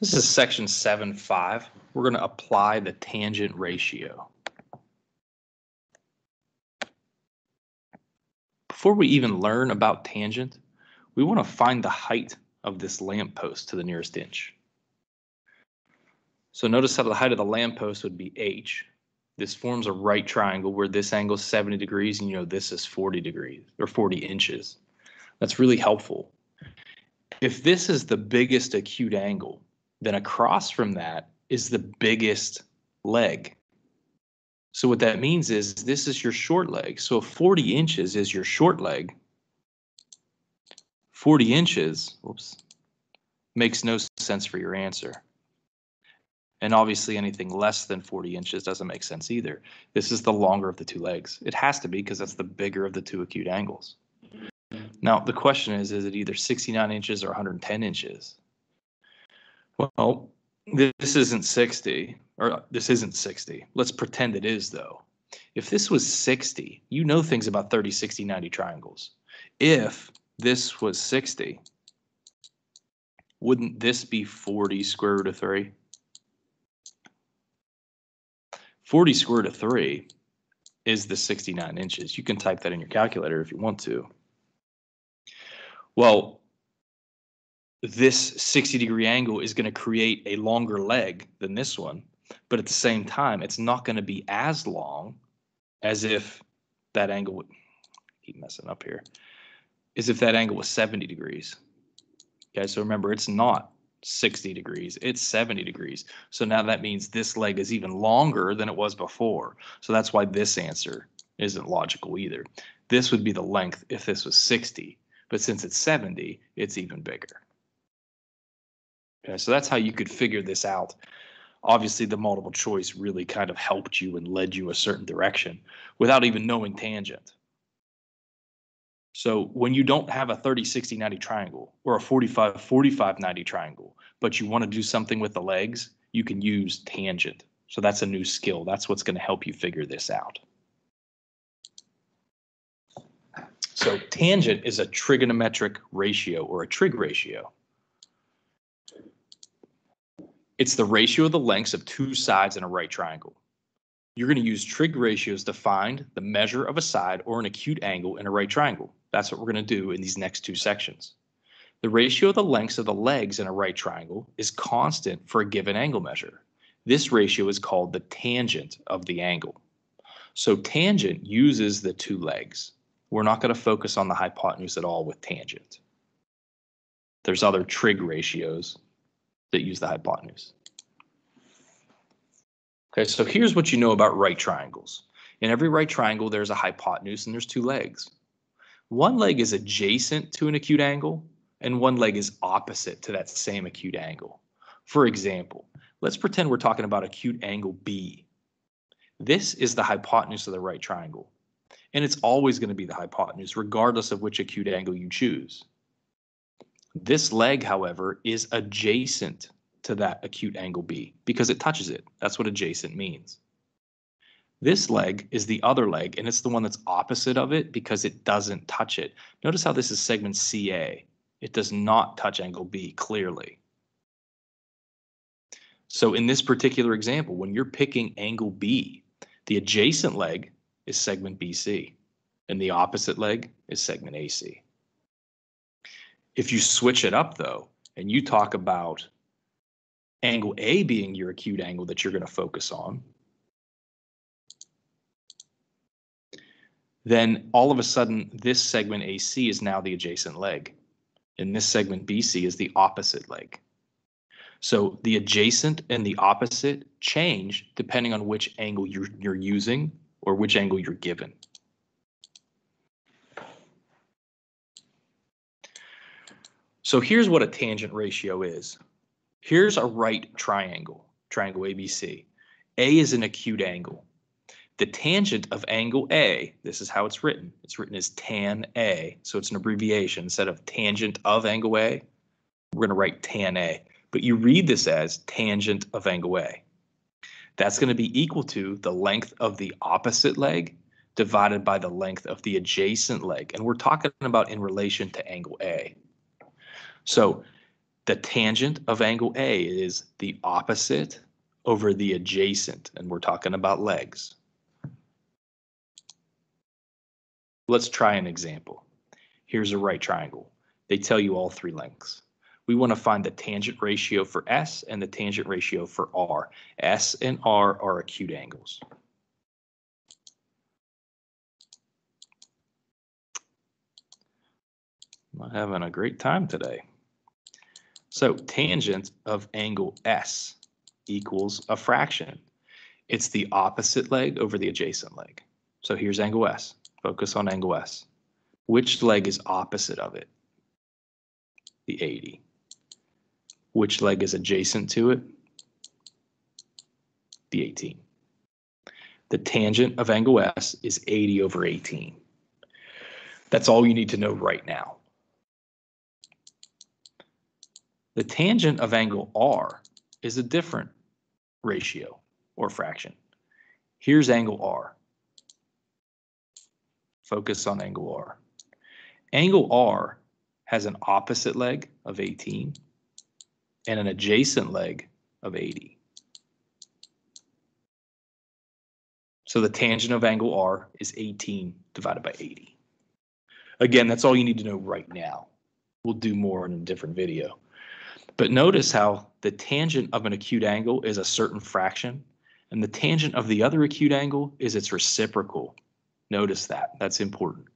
This is section 7.5. We're going to apply the tangent ratio. Before we even learn about tangent, we want to find the height of this lamppost to the nearest inch. So notice how the height of the lamppost would be h. This forms a right triangle where this angle is 70 degrees and you know this is 40 degrees or 40 inches. That's really helpful. If this is the biggest acute angle, then across from that is the biggest leg. So what that means is this is your short leg. So if 40 inches is your short leg, 40 inches, makes no sense for your answer. And obviously anything less than 40 inches doesn't make sense either. This is the longer of the two legs. It has to be because that's the bigger of the two acute angles. Now the question is it either 69 inches or 110 inches? Well, this isn't 60, or this isn't 60. Let's pretend it is though. If this was 60, you know things about 30, 60, 90 triangles. If this was 60, wouldn't this be 40 square root of 3? 40 square root of 3 is the 69 inches. You can type that in your calculator if you want to. Well, this 60-degree angle is going to create a longer leg than this one, but at the same time, it's not going to be as long as if that angle would, keep messing up here, as if that angle was 70 degrees. Okay, so remember, it's not 60 degrees, it's 70 degrees. So now that means this leg is even longer than it was before. So that's why this answer isn't logical either. This would be the length if this was 60, but since it's 70, it's even bigger. Okay, so that's how you could figure this out. Obviously, the multiple choice really kind of helped you and led you a certain direction without even knowing tangent. So when you don't have a 30, 60, 90 triangle or a 45, 45, 90 triangle, but you want to do something with the legs, you can use tangent. So that's a new skill. That's what's going to help you figure this out. So tangent is a trigonometric ratio or a trig ratio. It's the ratio of the lengths of two sides in a right triangle. You're going to use trig ratios to find the measure of a side or an acute angle in a right triangle. That's what we're going to do in these next two sections. The ratio of the lengths of the legs in a right triangle is constant for a given angle measure. This ratio is called the tangent of the angle. So tangent uses the two legs. We're not going to focus on the hypotenuse at all with tangent. There's other trig ratios that use the hypotenuse. Okay, so here's what you know about right triangles. In every right triangle, there's a hypotenuse and there's two legs. One leg is adjacent to an acute angle, and one leg is opposite to that same acute angle. For example, let's pretend we're talking about acute angle B. This is the hypotenuse of the right triangle, and it's always going to be the hypotenuse regardless of which acute angle you choose. This leg, however, is adjacent to that acute angle B because it touches it. That's what adjacent means. This leg is the other leg, and it's the one that's opposite of it because it doesn't touch it. Notice how this is segment CA. It does not touch angle B clearly. So in this particular example, when you're picking angle B, the adjacent leg is segment BC, and the opposite leg is segment AC. If you switch it up, though, and you talk about angle A being your acute angle that you're going to focus on, then all of a sudden this segment AC is now the adjacent leg, and this segment BC is the opposite leg. So the adjacent and the opposite change depending on which angle you're using or which angle you're given. So here's what a tangent ratio is. Here's a right triangle, triangle ABC. A is an acute angle. The tangent of angle A, this is how it's written. It's written as tan A, so it's an abbreviation. Instead of tangent of angle A, we're going to write tan A. But you read this as tangent of angle A. That's going to be equal to the length of the opposite leg divided by the length of the adjacent leg. And we're talking about in relation to angle A. So The tangent of angle A is the opposite over the adjacent, and we're talking about legs. Let's try an example. Here's a right triangle. They tell you all three lengths. We want to find the tangent ratio for S and the tangent ratio for R. S and R are acute angles. I'm having a great time today. So tangent of angle S equals a fraction. It's the opposite leg over the adjacent leg. So here's angle S. Focus on angle S. Which leg is opposite of it? The 80. Which leg is adjacent to it? The 18. The tangent of angle S is 80 over 18. That's all you need to know right now. The tangent of angle R is a different ratio or fraction. Here's angle R. Focus on angle R. Angle R has an opposite leg of 18 and an adjacent leg of 80. So the tangent of angle R is 18 divided by 80. Again, that's all you need to know right now. We'll do more in a different video. But notice how the tangent of an acute angle is a certain fraction, and the tangent of the other acute angle is its reciprocal. Notice that. That's important.